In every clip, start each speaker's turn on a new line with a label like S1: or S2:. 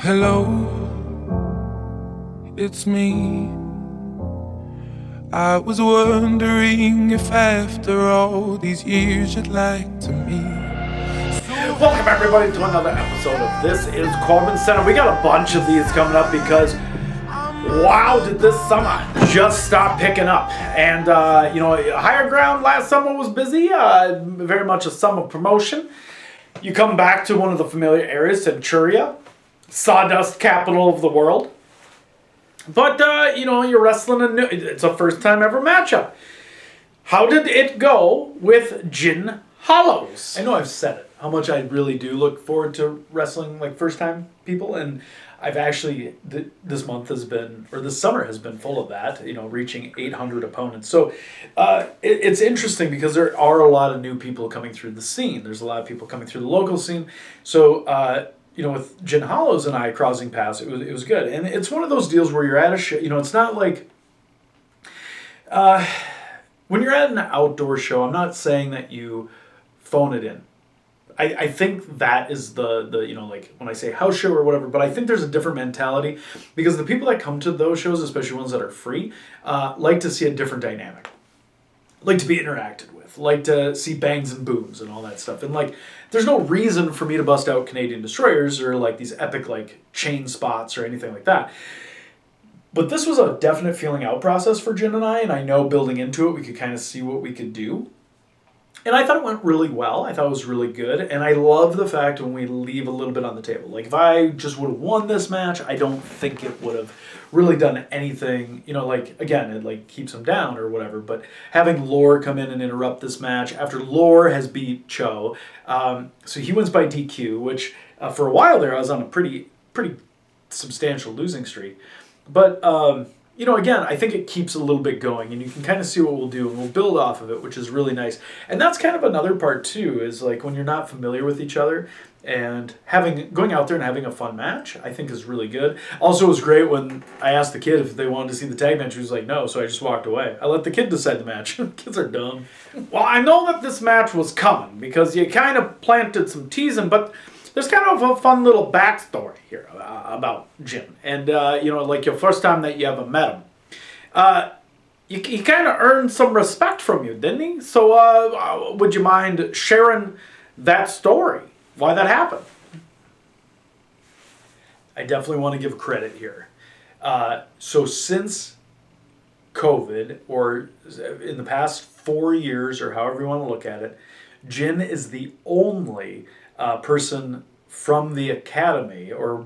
S1: Hello, it's me. I was wondering if after all these years you'd like to meet.
S2: Welcome everybody to another episode of This is CorbinCenter. We got a bunch of these coming up because wow, did this summer just stop picking up. And Higher Ground last summer was busy, very much a summer promotion. You come back to one of the familiar areas, Centuria, sawdust capital of the world. But, you're wrestling it's a first time ever matchup. How did it go with Jin Hollows?
S3: I know I've said it, how much I really do look forward to wrestling like first time people, and I've actually, this summer has been full of that, reaching 800 opponents. So it's interesting because there are a lot of new people coming through the scene. There's a lot of people coming through the local scene. So, with Jin Hollows and I crossing paths, it was good. And it's one of those deals where you're at a show, it's not like, when you're at an outdoor show, I'm not saying that you phone it in. I think that is the like when I say house show or whatever, but I think there's a different mentality because the people that come to those shows, especially ones that are free, like to see a different dynamic, like to be interacted with, like to see bangs and booms and all that stuff. And like, there's no reason for me to bust out Canadian Destroyers or like these epic like chain spots or anything like that. But this was a definite feeling out process for Jin and I know building into it, we could kind of see what we could do. And I thought it went really well. I thought it was really good. And I love the fact when we leave a little bit on the table. Like, if I just would have won this match, I don't think it would have really done anything. Again, it, like, keeps him down or whatever. But having Lore come in and interrupt this match after Lore has beat Cho. So he wins by DQ, which for a while there, I was on a pretty substantial losing streak. But, again, I think it keeps a little bit going, and you can kind of see what we'll do, and we'll build off of it, which is really nice. And that's kind of another part, too, is like when you're not familiar with each other, and going out there and having a fun match, I think is really good. Also, it was great when I asked the kid if they wanted to see the tag match. He was like, no, so I just walked away. I let the kid decide the match. Kids are dumb.
S2: Well, I know that this match was coming, because you kind of planted some teasing, but there's kind of a fun little backstory here about Jin. And, like your first time that you ever met him. He kind of earned some respect from you, didn't he? So would you mind sharing that story? Why that happened?
S3: I definitely want to give credit here. So since COVID, or in the past 4 years, or however you want to look at it, Jin is the only person from the academy or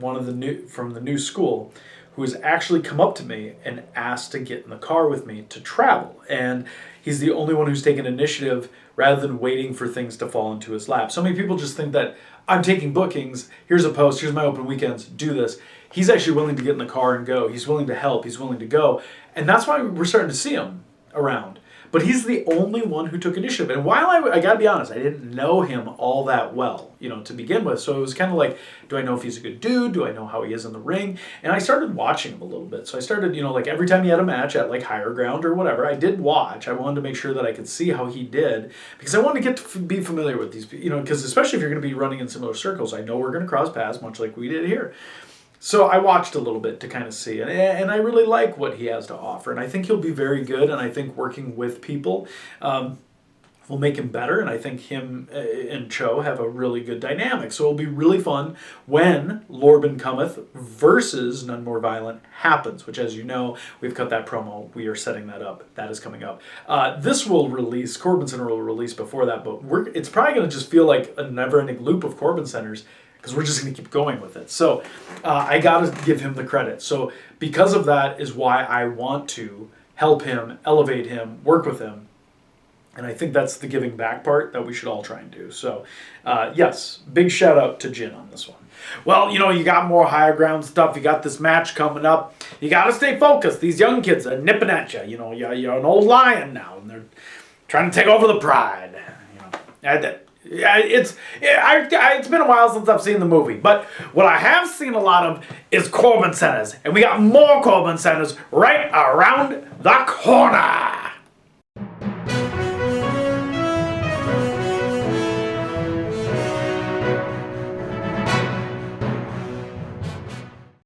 S3: from the new school who has actually come up to me and asked to get in the car with me to travel. And he's the only one who's taken initiative rather than waiting for things to fall into his lap. So many people just think that I'm taking bookings, here's a post, here's my open weekends, do this. He's actually willing to get in the car and go. He's willing to help, he's willing to go. And that's why we're starting to see him around. But he's the only one who took initiative. And while I gotta be honest, I didn't know him all that well, to begin with. So it was kind of like, do I know if he's a good dude? Do I know how he is in the ring? And I started watching him a little bit. So I started, like every time he had a match at like Higher Ground or whatever, I did watch. I wanted to make sure that I could see how he did because I wanted to get to be familiar with these, because especially if you're going to be running in similar circles, I know we're going to cross paths much like we did here. So I watched a little bit to kind of see, and I really like what he has to offer, and I think he'll be very good, and I think working with people will make him better, and I think him and Cho have a really good dynamic. So it'll be really fun when Lorbin Cometh versus None More Violent happens, which, as you know, we've cut that promo. We are setting that up. That is coming up. This will release, CorbinCenter will release before that, but it's probably going to just feel like a never-ending loop of CorbinCenters, because we're just going to keep going with it. So I got to give him the credit. So because of that is why I want to help him, elevate him, work with him. And I think that's the giving back part that we should all try and do. So yes, big shout out to Jin on this one.
S2: Well, you got more Higher Ground stuff. You got this match coming up. You got to stay focused. These young kids are nipping at you. You're an old lion now, and they're trying to take over the pride. It's been a while since I've seen the movie, but what I have seen a lot of is CorbinCenters, and we got more CorbinCenters right around the corner.